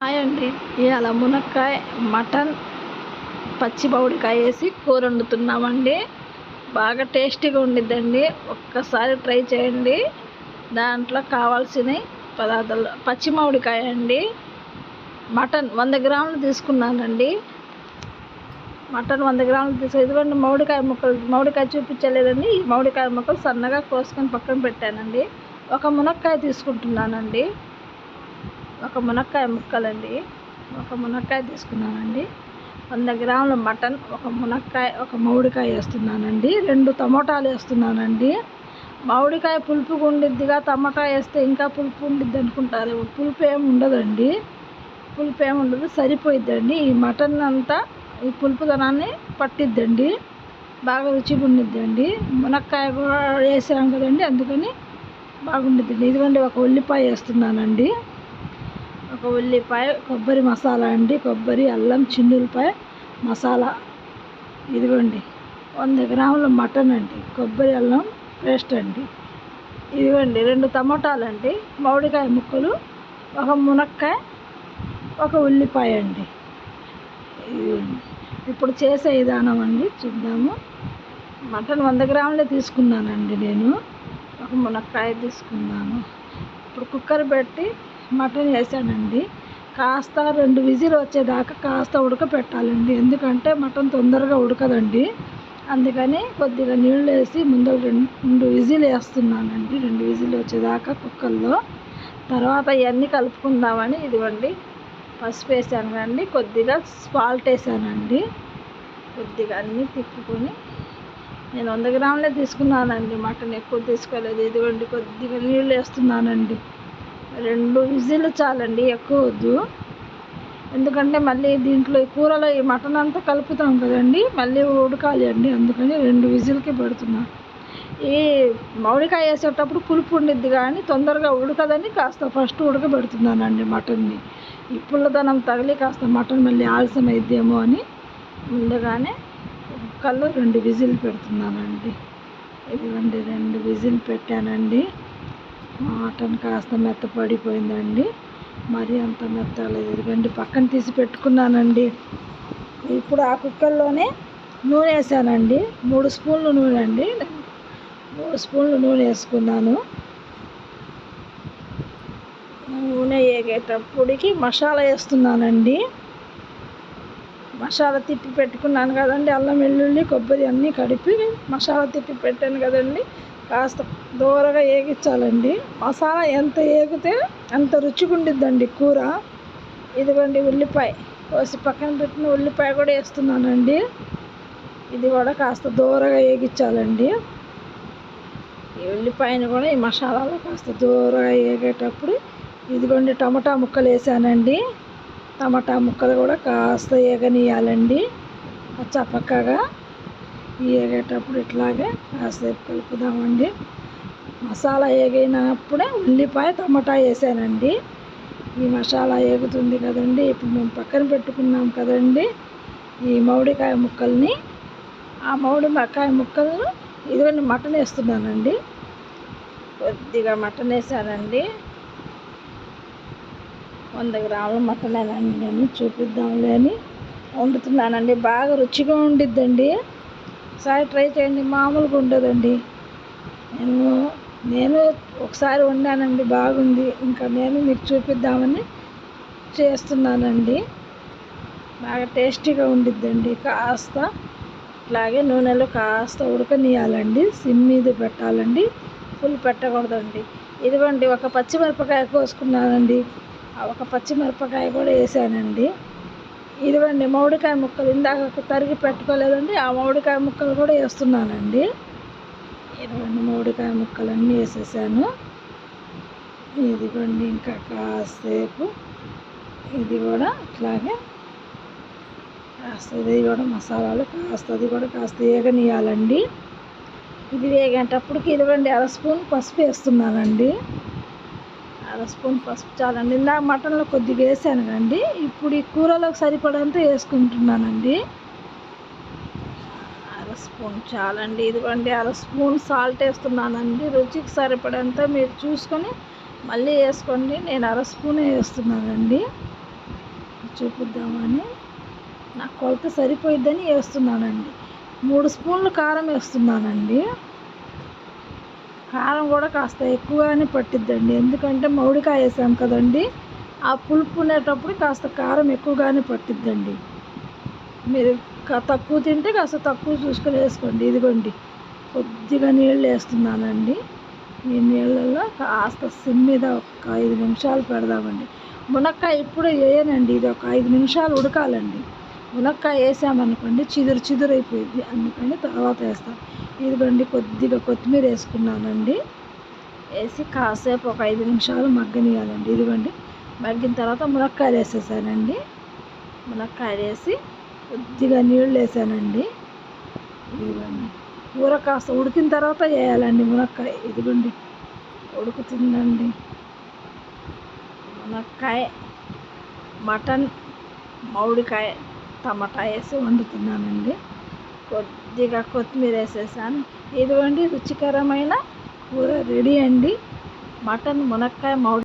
Hi అండి. ఇవాళ మునక్కాయ మటన్ పచ్చి మామిడికాయ వేసి కూర వండుతున్నామండి. బాగా టేస్టీగా ఉండిద్దండి. ఒక్కసారి ట్రై చేయండి. దాంట్లో కావాల్సిన పదార్థాలు పచ్చి మామిడికాయ అండి, మటన్ 100 గ్రాములు తీసుకున్నానండి. మటన్ 100 గ్రాములు ఇదిగోండి మామిడికాయ ముక్కలు. మామిడికాయ చూపించలేదండి. ఈ మామిడికాయ ముక్కలు సన్నగా కోసుకొని పక్కన పెట్టానండి. ఒక మునక్కాయ తీసుకుంటున్నానండి. ఒక మునక్కాయ ముక్కలండి. ఒక మునక్కాయ తీసుకున్నానండి. 100 గ్రాముల మటన్, ఒక మునక్కాయ, ఒక మామిడికాయ వేస్తున్నానండి. 2 టమోటాలు వేస్తున్నానండి. మామిడికాయ పులుపుగా ఉండిద్దిగా, టమాటా వేస్తే ఇంకా పులుపు ఉండిద్ది అనుకుంటారు. పులుపు ఏమి ఉండదండి. పులుపు ఏమి ఉండదు, సరిపోయిద్దండి. ఈ మటన్ అంతా ఈ పులుపుదనాన్ని పట్టిద్దండి. బాగా రుచిగా ఉండిద్దండి. మునక్కాయ కూడా వేసాం కదండి, అందుకని బాగుండిద్దండి. ఇదిగోండి ఒక ఉల్లిపాయ వేస్తున్నానండి. ఒక ఉల్లిపాయ, కొబ్బరి మసాలా అండి, కొబ్బరి, అల్లం, చిన్నులపాయ మసాలా. ఇదిగోండి 100 గ్రాముల మటన్ అండి, కొబ్బరి అల్లం పేస్ట్ అండి. ఇదిగోండి 2 టమోటాలండి, మామిడికాయ ముక్కలు, ఒక మునక్కాయ, ఒక ఉల్లిపాయ అండి. ఇదిగోండి. ఇప్పుడు చేసే విధానం అండి చూద్దాము. మటన్ 100 గ్రాములే తీసుకున్నానండి నేను. ఒక మునక్కాయ తీసుకున్నాను. ఇప్పుడు కుక్కర్ పెట్టి మటన్ వేసానండి. కాస్త 2 విజిల్ వచ్చేదాకా కాస్త ఉడకపెట్టాలండి. ఎందుకంటే మటన్ తొందరగా ఉడకదండి. అందుకని కొద్దిగా నీళ్ళు వేసి ముందు 2 విజిల్ వేస్తున్నానండి. 2 విజిల్ వచ్చేదాకా కుక్కర్లో. తర్వాత ఇవన్నీ కలుపుకుందామని ఇదిగోండి పసుపు వేసాను కండి, కొద్దిగా సాల్ట్ వేసానండి. కొద్దిగా అన్నీ తిప్పుకొని, నేను 100 గ్రాములే తీసుకున్నానండి, మటన్ ఎక్కువ తీసుకోలేదు. ఇదిగోండి కొద్దిగా నీళ్ళు వేస్తున్నానండి. 2 విజిల్ చాలండి, ఎక్కువ వద్దు. ఎందుకంటే మళ్ళీ దీంట్లో ఈ కూరలో ఈ మటన్ అంతా కలుపుతాం కదండి, మళ్ళీ ఉడకాలి అండి. అందుకని 2 విజిల్కి పెడుతున్నాను. ఈ మామిడికాయ వేసేటప్పుడు పులుపు ఉండిద్ది కానీ తొందరగా ఉడకదని కాస్త ఫస్ట్ ఉడకబెడుతున్నానండి మటన్ని. ఈ పుల్లదనం తగిలి కాస్త మటన్ మళ్ళీ ఆలస్యం అయిద్దేమో అని ముందుగానే కుక్కర్లో 2 విజిల్ పెడుతున్నానండి. ఇదిగోండి 2 విజిల్ పెట్టానండి. మటన్ కాస్త మెత్తపడిపోయిందండి, మరి అంత మెత్తలేదు. ఇదిగోండి పక్కన తీసి పెట్టుకున్నానండి. ఇప్పుడు ఆ కుక్కర్లోనే నూనె వేసానండి. 3 స్పూన్లు నూనె అండి. 3 స్పూన్లు నూనె వేసుకున్నాను. నూనె వేగేటప్పటికి మసాలా వేస్తున్నానండి. మసాలా తిప్పి పెట్టుకున్నాను కదండి, అల్లం, వెల్లుల్లి, కొబ్బరి అన్నీ కలిపి మసాలా తిప్పి పెట్టాను కదండి. కాస్త దూరగా వేగించాలండి. మసాలా ఎంత వేగితే అంత రుచిగా ఉండిద్దండి కూర. ఇదిగోండి ఉల్లిపాయ కోసి పక్కన పెట్టిన ఉల్లిపాయ కూడా వేస్తున్నానండి. ఇది కూడా కాస్త దూరగా వేగించాలండి. ఈ ఉల్లిపాయను కూడా ఈ మసాలాలో కాస్త దూరగా వేగేటప్పుడు ఇదిగోండి టమాటా ముక్కలు వేసానండి. టమాటా ముక్కలు కూడా కాస్త వేగనీయాలండి. పక్కగా వేగేటప్పుడు ఇట్లాగే కాసేపు కలుపుదామండి. మసాలా వేగినప్పుడే ఉల్లిపాయ, టమాటా వేసానండి. ఈ మసాలా వేగుతుంది కదండి, ఇప్పుడు మేము పక్కన పెట్టుకున్నాం కదండి ఈ మామిడికాయ ముక్కల్ని. ఆ మామిడికాయ ముక్కలను ఇదిగోండి మటన్ వేస్తున్నానండి. కొద్దిగా మటన్ వేసానండి. 100 గ్రాముల మటనేనండి, నేను చూపిద్దాంలే అని వండుతున్నానండి. బాగా రుచిగా ఉండిద్దండి. ఒకసారి ట్రై చేయండి, మామూలుగా ఉండదండి. నేను ఒకసారి వండానండి, బాగుంది. ఇంకా నేను మీకు చూపిద్దామని చేస్తున్నానండి. బాగా టేస్టీగా ఉండిద్దండి. కాస్త ఇట్లాగే నూనెలో కాస్త ఉడకనీయాలండి. సిమ్ మీద పెట్టాలండి, ఫుల్ పెట్టకూడదండి. ఇదిగోండి ఒక పచ్చిమిరపకాయ కోసుకున్నానండి. ఒక పచ్చిమిరపకాయ కూడా వేసానండి. ఇదిగోండి మామిడికాయ ముక్కలు ఇందాక తరిగి పెట్టుకోలేదండి, ఆ మామిడికాయ ముక్కలు కూడా వేస్తున్నానండి. ఇదిగోండి మామిడికాయ ముక్కలన్నీ వేసేసాను. ఇదిగోండి ఇంకా కాసేపు ఇది కూడా ఇట్లాగే కాస్త ఇది కూడా మసాలాలు కాస్త వేగనీయాలండి. ఇది వేగేటప్పటికి ఇదిగోండి 1/2 స్పూన్ పసుపు వేస్తున్నానండి. 1/2 స్పూన్ పసుపు చాలండి. ఇందాక మటన్లో కొద్దిగా వేసాను కండి, ఇప్పుడు ఈ కూరలోకి సరిపడంత వేసుకుంటున్నానండి. 1/2 స్పూన్ చాలండి. ఇదిగోండి 1/2 స్పూన్ సాల్ట్ వేస్తున్నానండి. రుచికి సరిపడంత మీరు చూసుకొని మళ్ళీ వేసుకోండి. నేను 1/2 స్పూనే వేస్తున్నానండి. చూపిద్దామని నా కొలత సరిపోయిద్దని వేస్తున్నానండి. 3 స్పూన్లు కారం వేస్తున్నానండి. కారం కూడా కాస్త ఎక్కువగానే పట్టిద్దండి, ఎందుకంటే మామిడికాయ వేసాం కదండి. ఆ పులుపు ఉండేటప్పుడు కాస్త కారం ఎక్కువగానే పట్టిద్దండి. మీరు తక్కువ తింటే కాస్త తక్కువ చూసుకొని వేసుకోండి. ఇదిగోండి కొద్దిగా నీళ్ళు వేస్తున్నానండి. ఈ నీళ్ళల్లో కాస్త సిమ్ మీద ఒక 5 నిమిషాలు పెడదామండి. మునక్కాయ ఇప్పుడు వేయనండి, ఇది ఒక 5 నిమిషాలు ఉడకాలండి. మునక్కాయ వేసామనుకోండి చిదురు అయిపోయింది, అందుకని తర్వాత వేస్తాను. ఇదిగోండి కొద్దిగా కొత్తిమీర వేసుకున్నానండి. వేసి కాసేపు ఒక 5 నిమిషాలు మగ్గనియాలండి. ఇదిగోండి మగ్గిన తర్వాత మునక్కాయలు వేసేసానండి. మునక్కాయలు వేసి కొద్దిగా నీళ్ళు వేసానండి. ఇదిగోండి కూర కాస్త ఉడికిన తర్వాత వేయాలండి మునక్కాయ. ఇదిగోండి ఉడుకుతుందండి. మునక్కాయ, మటన్, మామిడికాయ, టమాటా వేసి వండుతున్నానండి. కొద్దిగా కొత్తిమీర వేసేసాను. ఇదిగోండి రుచికరమైన కూర రెడీ అండి. మటన్, మునక్కాయ, మామిడి